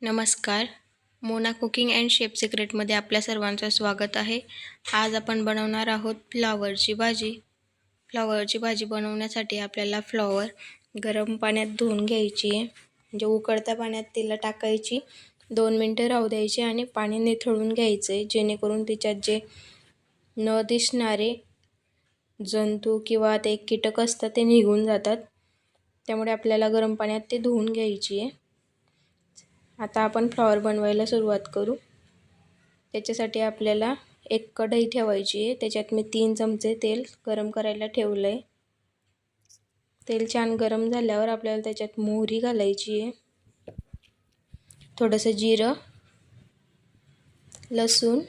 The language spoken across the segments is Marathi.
नमस्कार. मोना कुकिंग अँड शेफ सिक्रेटमध्ये आपल्या सर्वांचं स्वागत आहे. आज आपण बनवणार आहोत फ्लॉवरची भाजी. फ्लॉवरची भाजी बनवण्यासाठी आपल्याला फ्लॉवर गरम पाण्यात धुवून घ्यायची आहे. म्हणजे उकळत्या पाण्यात तिला टाकायची, 2 मिनटं राहू द्यायची आणि पाणी निथळून घ्यायचं आहे, जेणेकरून तिच्यात जे न दिसणारे जंतू किंवा ते कीटक असतात ते निघून जातात. त्यामुळे आपल्याला गरम पाण्यात ते धुवून घ्यायची आहे. आता आपण फ्लॉवर बनवायला सुरुवात करू. त्याच्यासाठी आपल्याला एक कढई ठेवायची आहे. त्याच्यात मी 3 चमचे तेल गरम करायला ठेवलं आहे. तेल छान गरम झाल्यावर आपल्याला त्याच्यात मोहरी घालायची आहे, थोडंसं जिरं, लसूण.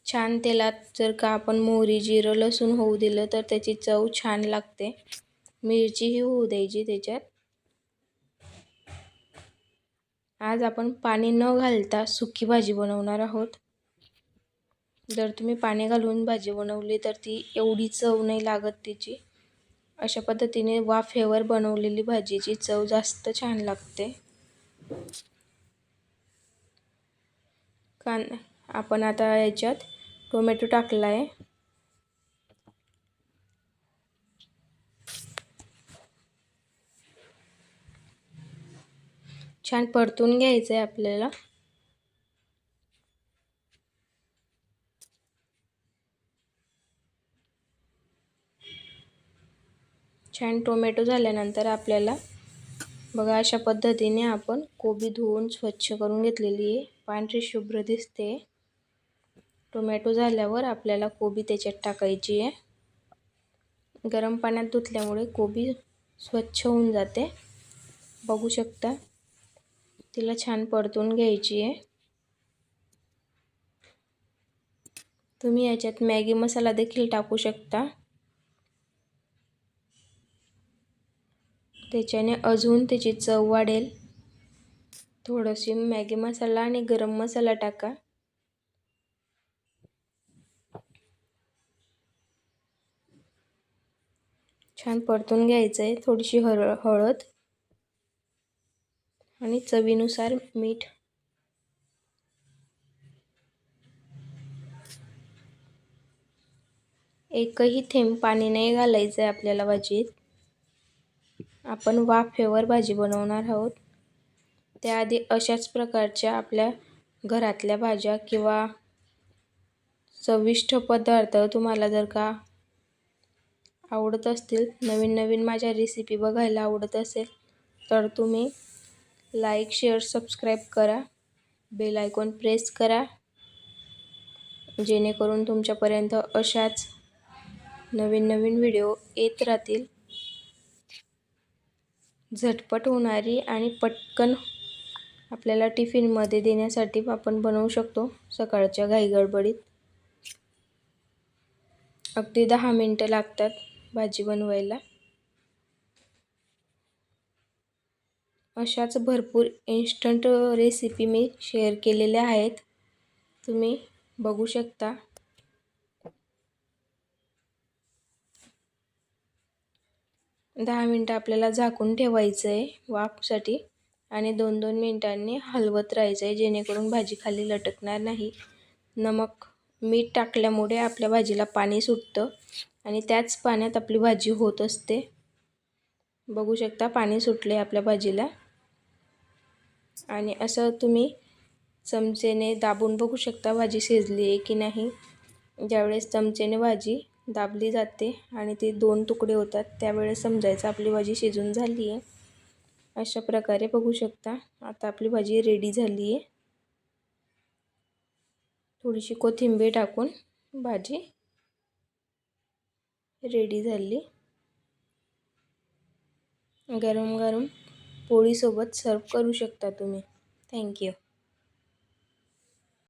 छान तेलात जर का आपण मोहरी, जिरं, लसूण होऊ दिलं तर त्याची चव छान लागते. मिरचीही होऊ द्यायची त्याच्यात. आज आपण पाणी न घालता सुकी भाजी बनवणार आहोत. जर तुम्ही पाणी घालून भाजी बनवली तर ती एवढी चव नाही लागत तिची. अशा पद्धतीने वाफेवर बनवलेली भाजीची चव जास्त छान लागते. आपण आता याच्यात टोमॅटो टाकला आहे. छान परतून घ्यायचं आहे आपल्याला. छान टोमॅटो झाल्यानंतर आपल्याला बघा अशा पद्धतीने आपण कोबी धुवून स्वच्छ करून घेतलेली आहे. पांढरी शुभ्र दिसते. टोमॅटो झाल्यावर आपल्याला कोबी त्याच्यात टाकायची आहे. गरम पाण्यात धुतल्यामुळे कोबी स्वच्छ होऊन जाते. बघू शकता. तिला छान परतून घ्यायची आहे. तुम्ही याच्यात मॅगी मसाला देखील टाकू शकता. त्याच्याने अजून त्याची चव वाढेल. थोडीशी मॅगी मसाला आणि गरम मसाला टाका. छान परतून घ्यायचं आहे. थोडीशी हळद आणि चवीनुसार मीठ. एकही थेंब पाणी नाही घालायचं आहे आपल्याला भाजीत. आपण वाफेवर भाजी बनवणार आहोत. त्याआधी अशाच प्रकारच्या आपल्या घरातल्या भाज्या किंवा चविष्ट पदार्थ तुम्हाला जर का आवडत असतील, नवीन नवीन माझ्या रेसिपी बघायला आवडत असेल तर तुम्ही लाईक, शेअर, सबस्क्राईब करा. बेल आयकॉन प्रेस करा, जेणेकरून तुमच्यापर्यंत अशाच नवीन नवीन व्हिडिओ येत राहतील. झटपट होणारी आणि पटकन आपल्याला टिफिनमध्ये देण्यासाठी आपण बनवू शकतो सकाळच्या घाईगडबडीत. अगदी 10 मिनटं लागतात भाजी बनवायला. अशाच भरपूर इन्स्टंट रेसिपी मी शेअर केलेल्या आहेत, तुम्ही बघू शकता. दहा मिनटं आपल्याला झाकून ठेवायचं आहे वाफसाठी आणि 2-2 मिनिटांनी हलवत राहायचं आहे, जेणेकरून भाजी खाली लटकणार नाही. नमक, मीठ टाकल्यामुळे आपल्या भाजीला पाणी सुटतं आणि त्याच पाण्यात आपली भाजी होत असते. बघू शकता पाणी सुटले आपल्या भाजीला. आणि असं तुम्ही चमचेने दाबून बघू शकता भाजी शिजली आहे की नाही. ज्यावेळेस चमचेने भाजी दाबली जाते आणि ते 2 तुकडे होतात त्यावेळेस समजायचं आपली भाजी शिजून झाली आहे. अशा प्रकारे बघू शकता. आता आपली भाजी रेडी झाली आहे. थोडीशी कोथिंबीर टाकून भाजी रेडी झाली. गरम गरम पोळीसोबत सर्व करू शकता तुम्ही. थँक्यू.